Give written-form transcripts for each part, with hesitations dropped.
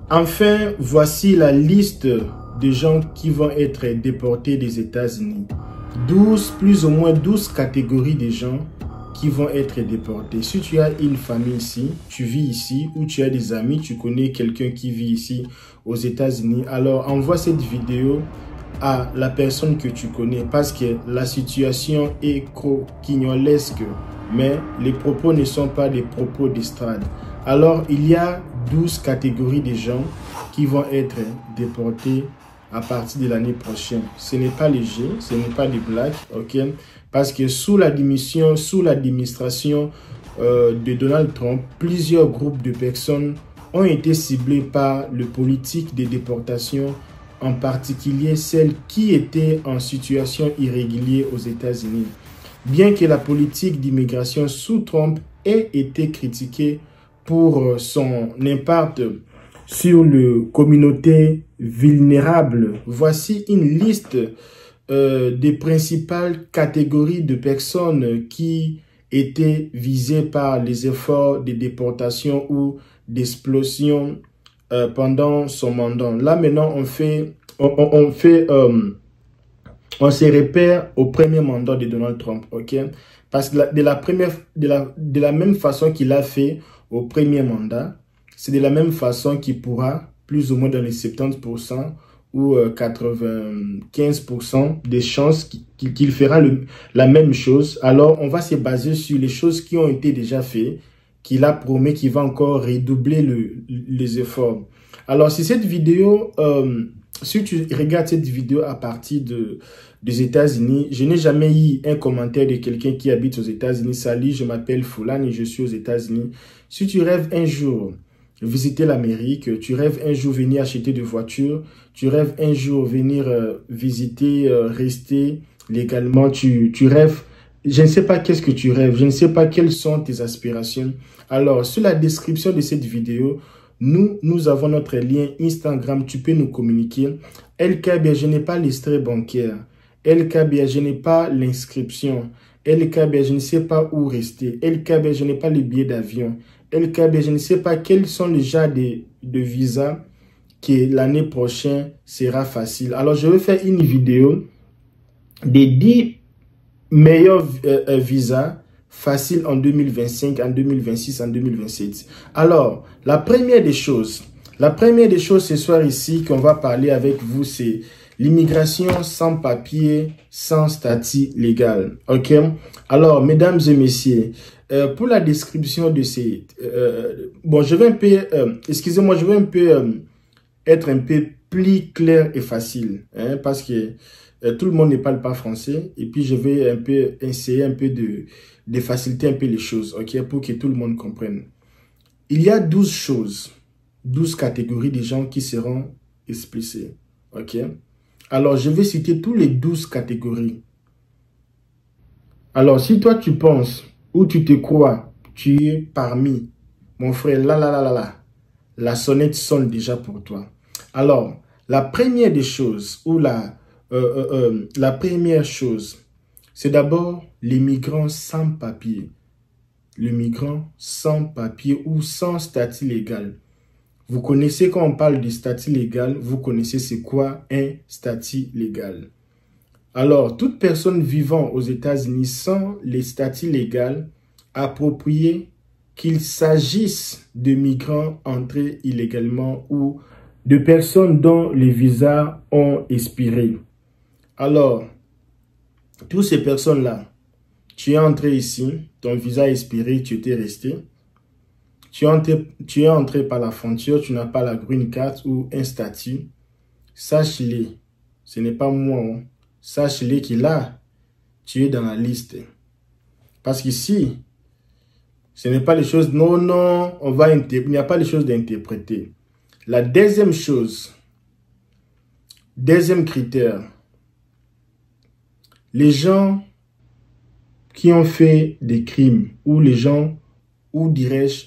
Enfin, voici la liste de gens qui vont être déportés des États-Unis. Plus ou moins 12 catégories de gens qui vont être déportés. Si tu as une famille ici, tu vis ici, ou tu as des amis, tu connais quelqu'un qui vit ici aux États-Unis, alors envoie cette vidéo à la personne que tu connais parce que la situation est croquignolesque, mais les propos ne sont pas des propos d'estrade. Alors, il y a 12 catégories de gens qui vont être déportés à partir de l'année prochaine. Ce n'est pas léger, ce n'est pas des blagues, ok? Parce que sous l'administration de Donald Trump, plusieurs groupes de personnes ont été ciblés par le politique de déportation, en particulier celles qui étaient en situation irrégulière aux États-Unis. Bien que la politique d'immigration sous Trump ait été critiquée pour son impact sur les communautés vulnérables, voici une liste des principales catégories de personnes qui étaient visées par les efforts de déportation ou d'explosion pendant son mandat. Là maintenant, on se repère au premier mandat de Donald Trump, ok? Parce que de la même façon qu'il a fait au premier mandat, c'est de la même façon qu'il pourra, plus ou moins dans les 70% ou 95% des chances qu'il fera la même chose. Alors, on va se baser sur les choses qui ont été déjà faites, qu'il a promis qu'il va encore redoubler les efforts. Alors, si cette vidéo, si tu regardes cette vidéo à partir des États-Unis, je n'ai jamais eu un commentaire de quelqu'un qui habite aux États-Unis. Salut, je m'appelle Foulane et je suis aux États-Unis. Si tu rêves un jour visiter l'Amérique, tu rêves un jour venir acheter des voitures, tu rêves un jour venir visiter, rester légalement, tu rêves, je ne sais pas qu'est-ce que tu rêves, je ne sais pas quelles sont tes aspirations. Alors, sur la description de cette vidéo, nous avons notre lien Instagram, tu peux nous communiquer. LKB, je n'ai pas l'extrait bancaire. LKB, je n'ai pas l'inscription. LKB, je ne sais pas où rester. LKB, je n'ai pas les billets d'avion. LKB, je ne sais pas quels sont les genres de visas que l'année prochaine sera facile. Alors, je vais faire une vidéo des 10 meilleurs visas faciles en 2025, en 2026, en 2027. Alors, la première des choses ce soir ici qu'on va parler avec vous, c'est l'immigration sans papier, sans statut légal. Ok? Alors, mesdames et messieurs, pour la description de ces... bon, je vais un peu... excusez-moi, je vais un peu être un peu plus clair et facile. Hein, parce que tout le monde ne parle pas français. Et puis, je vais un peu essayer un peu de faciliter un peu les choses. Ok? Pour que tout le monde comprenne. Il y a 12 choses, 12 catégories de gens qui seront explicées. Ok? Alors, je vais citer tous les 12 catégories. Alors, si toi, tu penses ou tu te crois, tu es parmi, mon frère, la sonnette sonne déjà pour toi. Alors, la première des choses, ou la première chose, c'est d'abord les migrants sans papier. Le migrant sans papier ou sans statut légal. Vous connaissez, quand on parle de statut légal, vous connaissez c'est quoi un statut légal. Alors, toute personne vivant aux États-Unis sans les statuts légaux appropriés, qu'il s'agisse de migrants entrés illégalement ou de personnes dont les visas ont expiré. Alors, toutes ces personnes-là, tu es entré ici, ton visa a expiré, tu étais resté. Tu es entré par la frontière, tu n'as pas la green card ou un statut. Sache-le, ce n'est pas moi, hein. Sache-le que là, tu es dans la liste. Parce qu'ici, ce n'est pas les choses, non, il n'y a pas les choses d'interpréter. La deuxième chose, deuxième critère, les gens qui ont fait des crimes, ou les gens, ou dirais-je,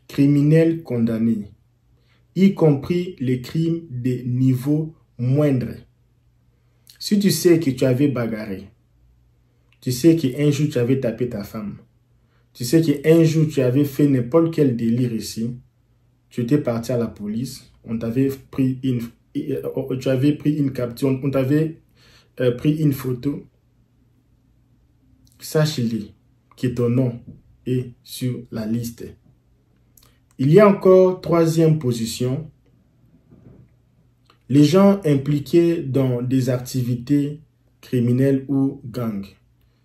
criminels condamnés, y compris les crimes de niveau moindre. Si tu sais que tu avais bagarré, tu sais qu'un jour tu avais tapé ta femme, tu sais qu'un jour tu avais fait n'importe quel délire ici, tu étais parti à la police, on t'avait pris tu avais pris une capture, on t'avait pris une photo, sache-le que ton nom est sur la liste. Il y a encore troisième position, les gens impliqués dans des activités criminelles ou gangs.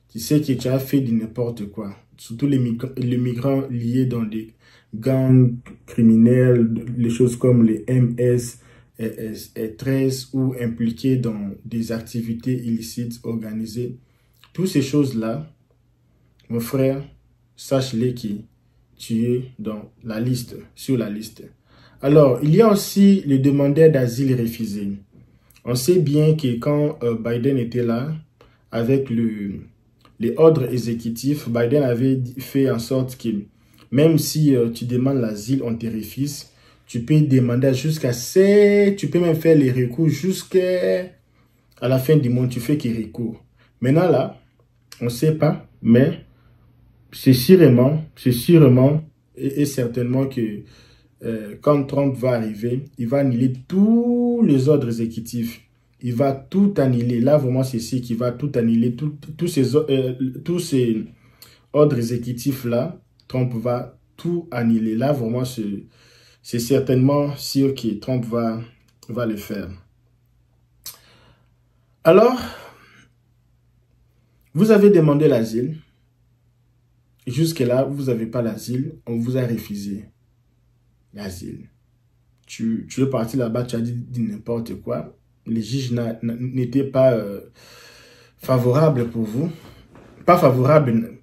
Tu sais que tu as fait de n'importe quoi. Surtout les migrants liés dans des gangs criminels, les choses comme les MS-13 ou impliqués dans des activités illicites organisées. Toutes ces choses-là, mon frère, sache-les que tu es dans la liste, sur la liste. Alors, il y a aussi les demandeurs d'asile refusés. On sait bien que quand Biden était là, avec les ordres exécutifs, Biden avait fait en sorte que même si tu demandes l'asile, on te refuse, tu peux demander jusqu'à 7, tu peux même faire les recours jusqu'à la fin du mois, tu fais que recours. Maintenant là, on ne sait pas, mais c'est sûrement et certainement que quand Trump va arriver, il va annuler tous les ordres exécutifs. Il va tout annuler. Là, vraiment, c'est ici qu'il va tout annuler. Tous ces ordres exécutifs-là, Trump va tout annuler. Là, vraiment, c'est certainement sûr que Trump va le faire. Alors, vous avez demandé l'asile. Jusque-là, vous n'avez pas l'asile. On vous a refusé l'asile. Tu es parti là-bas, tu as dit n'importe quoi. Les juges n'étaient pas favorables pour vous. Pas favorables.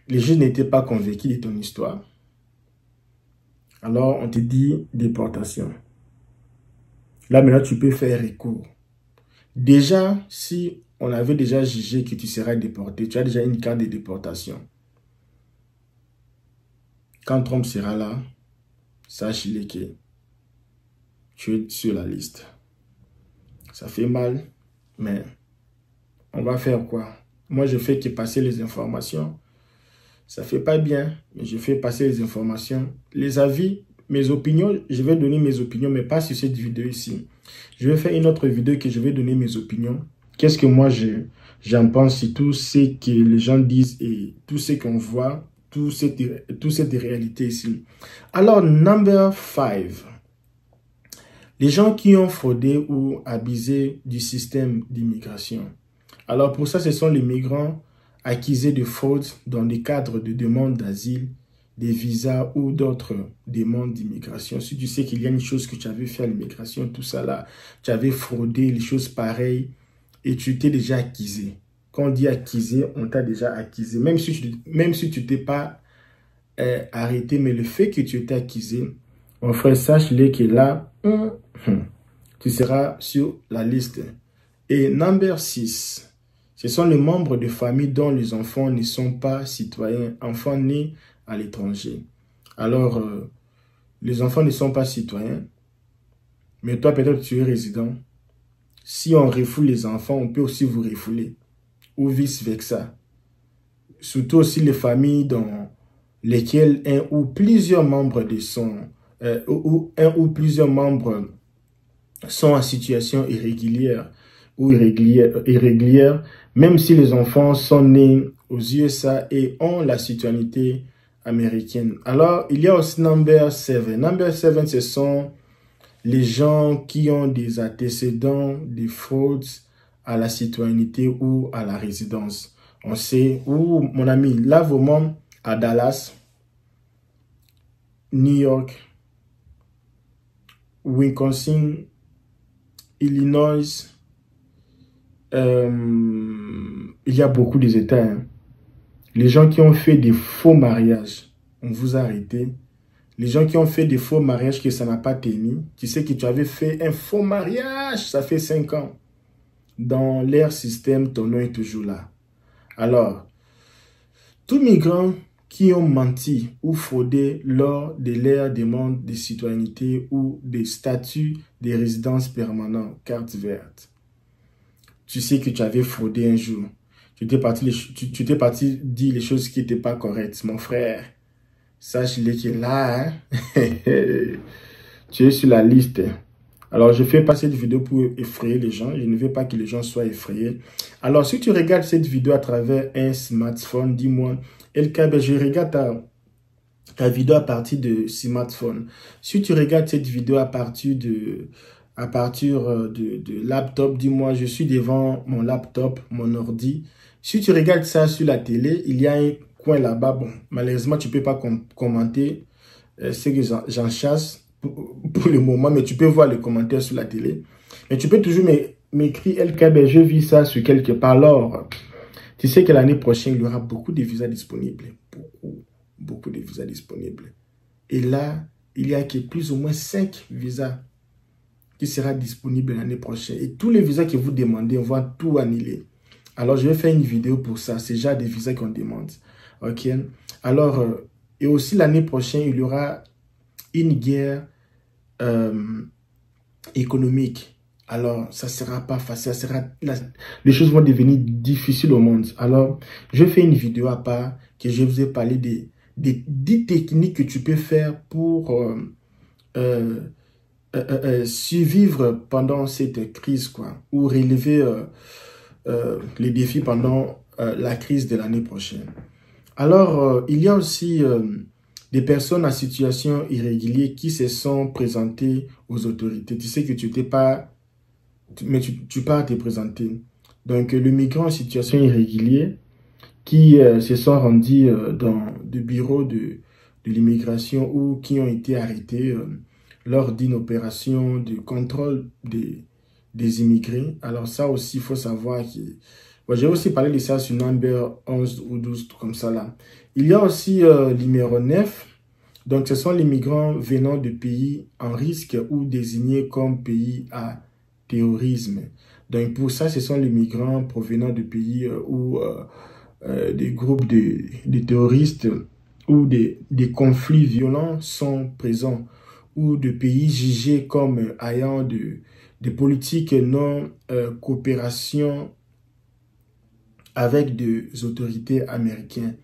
Les juges n'étaient pas convaincus de ton histoire. Alors, on te dit déportation. Là, maintenant, tu peux faire recours. Déjà, si on avait déjà jugé que tu seras déporté, tu as déjà une carte de déportation. Quand Trump sera là, sache-le que tu es sur la liste. Ça fait mal, mais on va faire quoi? Moi, je fais que passer les informations. Ça fait pas bien, mais je fais passer les informations. Les avis, mes opinions, je vais donner mes opinions, mais pas sur cette vidéo ici. Je vais faire une autre vidéo que je vais donner mes opinions. Qu'est-ce que moi, j'en pense sur tout ce que les gens disent et tout ce qu'on voit, toute cette réalité ici. Alors, number 5. Les gens qui ont fraudé ou abusé du système d'immigration. Alors pour ça, ce sont les migrants accusés de fraude dans le cadre de demandes d'asile, des visas ou d'autres demandes d'immigration. Si tu sais qu'il y a une chose que tu avais fait à l'immigration, tout ça là, tu avais fraudé, les choses pareilles, et tu t'es déjà accusé. Quand on dit accusé, on t'a déjà accusé. Même si tu t'es pas arrêté, mais le fait que tu étais accusé, mon frère, sache-le que là, tu seras sur la liste. Et number 6, ce sont les membres de famille dont les enfants ne sont pas citoyens, enfants nés à l'étranger. Alors, les enfants ne sont pas citoyens, mais toi peut-être tu es résident. Si on refoule les enfants, on peut aussi vous refouler, ou vice-versa. Surtout aussi les familles dans lesquelles un ou plusieurs membres sont en situation irrégulière ou irrégulière, même si les enfants sont nés aux USA et ont la citoyenneté américaine. Alors, il y a aussi number 7. Number 7, ce sont les gens qui ont des antécédents, des fraudes à la citoyenneté ou à la résidence. On sait où, mon ami, là vraiment à Dallas, New York, Wisconsin, Illinois, il y a beaucoup des États. Hein. Les gens qui ont fait des faux mariages, on vous a arrêté. Les gens qui ont fait des faux mariages que ça n'a pas tenu. Tu sais que tu avais fait un faux mariage, ça fait 5 ans. Dans leur système, ton nom est toujours là. Alors, tous migrants qui ont menti ou fraudé lors de leur demande de citoyenneté ou de statut de résidence permanente, carte verte. Tu sais que tu avais fraudé un jour. Tu t'es parti dire les choses qui n'étaient pas correctes. Mon frère, sache-le qui est là, hein. Tu es sur la liste. Alors, je ne fais pas cette vidéo pour effrayer les gens. Je ne veux pas que les gens soient effrayés. Alors, si tu regardes cette vidéo à travers un smartphone, dis-moi, LK, je regarde ta vidéo à partir de smartphone. Si tu regardes cette vidéo à partir de laptop, dis-moi, je suis devant mon laptop, mon ordi. Si tu regardes ça sur la télé, il y a un coin là-bas. Bon, malheureusement, tu ne peux pas commenter ce que j'en chasse pour le moment, mais tu peux voir les commentaires sur la télé. Mais tu peux toujours m'écrire, LKB, je vis ça sur quelque part. Alors, tu sais que l'année prochaine, il y aura beaucoup de visas disponibles. Beaucoup de visas disponibles. Et là, il y a que plus ou moins 5 visas qui sera disponible l'année prochaine. Et tous les visas que vous demandez, on va tout annuler. Alors, je vais faire une vidéo pour ça. C'est déjà des visas qu'on demande. OK? Alors, et aussi l'année prochaine, il y aura une guerre économique. Alors, ça sera pas facile. Les choses vont devenir difficiles au monde. Alors, je fais une vidéo à part que je vous ai parlé des 10 techniques que tu peux faire pour survivre pendant cette crise, quoi, ou relever les défis pendant la crise de l'année prochaine. Alors, il y a aussi des personnes en situation irrégulière qui se sont présentées aux autorités. Tu sais que tu n'étais pas, mais tu pars te présenter. Donc, le migrant en situation irrégulière qui se sont rendus dans le bureau de l'immigration ou qui ont été arrêtés lors d'une opération de contrôle des immigrés. Alors ça aussi, il faut savoir que... Bon, j'ai aussi parlé de ça sur Number 11 ou 12, tout comme ça là. Il y a aussi numéro 9. Donc, ce sont les migrants venant de pays en risque ou désignés comme pays à terrorisme. Donc, pour ça, ce sont les migrants provenant de pays où des groupes de terroristes ou des conflits violents sont présents, ou de pays jugés comme ayant des politiques non coopération avec des autorités américaines.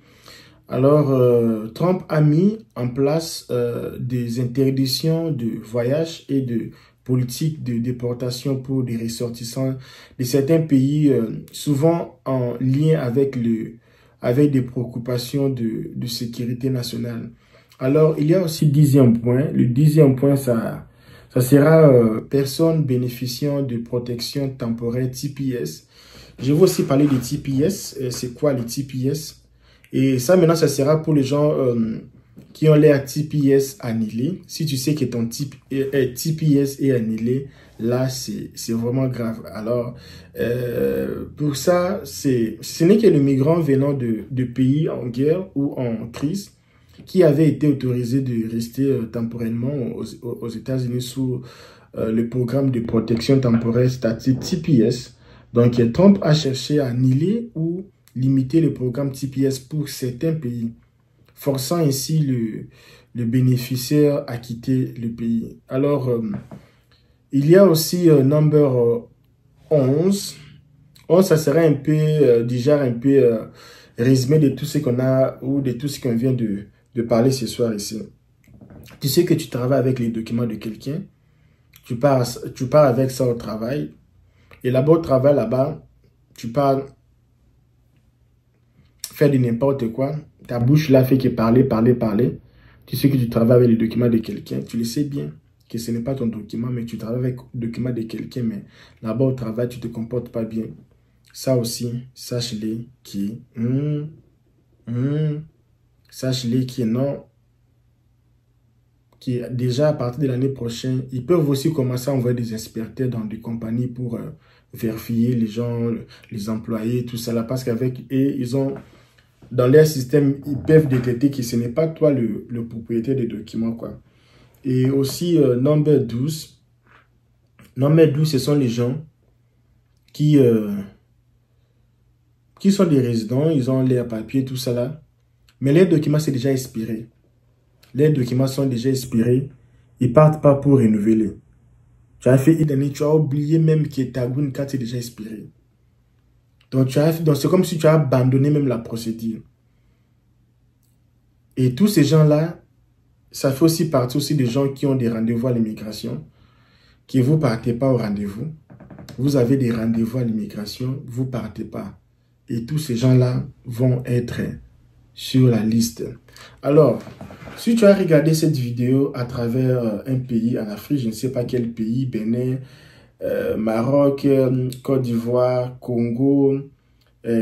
Alors, Trump a mis en place des interdictions de voyage et de politiques de déportation pour des ressortissants de certains pays, souvent en lien avec des préoccupations de sécurité nationale. Alors, il y a aussi le 10e point. Le 10e point, ça sera personnes bénéficiant de protection temporaire TPS. Je vais aussi parler des TPS. C'est quoi les TPS? Et ça, maintenant, ça sera pour les gens qui ont leur TPS annulé. Si tu sais que ton TPS est annulé, là, c'est vraiment grave. Alors, pour ça, ce n'est que les migrants venant de pays en guerre ou en crise qui avaient été autorisés de rester temporairement aux États-Unis sous le programme de protection temporaire statut TPS. Donc, Trump a cherché à annuler ou limiter le programme TPS pour certains pays, forçant ainsi le bénéficiaire à quitter le pays. Alors, il y a aussi number 11. 11, ça serait un peu, déjà un peu résumé de tout ce qu'on a ou de tout ce qu'on vient de parler ce soir ici. Tu sais que tu travailles avec les documents de quelqu'un, tu pars avec ça au travail, et là-bas au travail, là-bas, tu pars faire de n'importe quoi, ta bouche là fait que parler. Tu sais que tu travailles avec les documents de quelqu'un, tu le sais bien que ce n'est pas ton document, mais tu travailles avec le document de quelqu'un, mais là-bas au travail, tu ne te comportes pas bien. Ça aussi, sache-le qui sache-le qui non, qui déjà à partir de l'année prochaine, ils peuvent aussi commencer à envoyer des inspecteurs dans des compagnies pour vérifier les gens, les employés, tout ça là, parce qu'avec eux, ils ont dans leur système, ils peuvent détecter que ce n'est pas toi le propriétaire des documents, quoi. Et aussi, number 12. Number 12, ce sont les gens qui sont des résidents, ils ont leurs papiers, tout ça là. Mais les documents, c'est déjà expiré. Les documents sont déjà expirés. Ils ne partent pas pour renouveler. Tu as fait une année, tu as oublié même que ta green card est déjà expirée. Donc, c'est comme si tu as abandonné même la procédure. Et tous ces gens-là, ça fait aussi partie aussi des gens qui ont des rendez-vous à l'immigration, qui vous partez pas au rendez-vous. Vous avez des rendez-vous à l'immigration, vous partez pas. Et tous ces gens-là vont être sur la liste. Alors, si tu as regardé cette vidéo à travers un pays en Afrique, je ne sais pas quel pays, Bénin, Maroc, Côte d'Ivoire, Congo,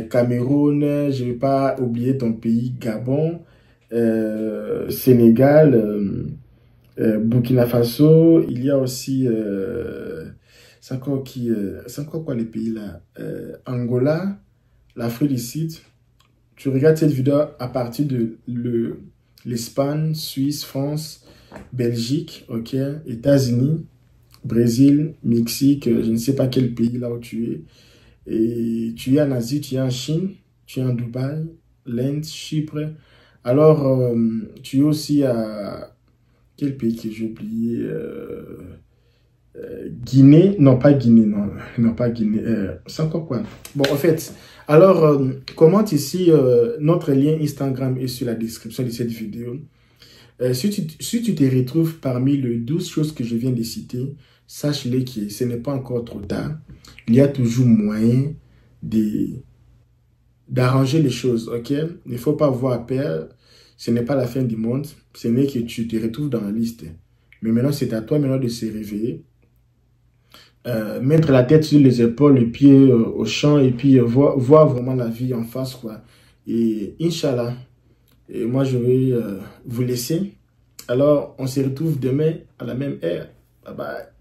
Cameroun, je ne vais pas oublier ton pays, Gabon, Sénégal, Burkina Faso, il y a aussi, c'est encore quoi les pays là? Angola, l'Afrique du Sud. Tu regardes cette vidéo à partir de l'Espagne, Suisse, France, Belgique, ok, États-Unis, Brésil, Mexique, je ne sais pas quel pays là où tu es. Et tu es en Asie, tu es en Chine, tu es en Dubaï, l'Inde, Chypre. Alors, tu es aussi à... Quel pays que j'ai oublié? Guinée, non pas Guinée, non pas Guinée, c'est encore quoi? Bon, en fait, alors, commente ici, notre lien Instagram est sur la description de cette vidéo. Si tu te retrouves parmi les 12 choses que je viens de citer, sache-les que ce n'est pas encore trop tard. Il y a toujours moyen d'arranger les choses, ok? Il ne faut pas avoir peur, ce n'est pas la fin du monde, ce n'est que tu te retrouves dans la liste. Mais maintenant, c'est à toi maintenant de se réveiller. Mettre la tête sur les épaules, les pieds au champ et puis voir vraiment la vie en face, quoi. Et Inch'Allah, et moi je vais vous laisser. Alors, on se retrouve demain à la même heure. Bye bye.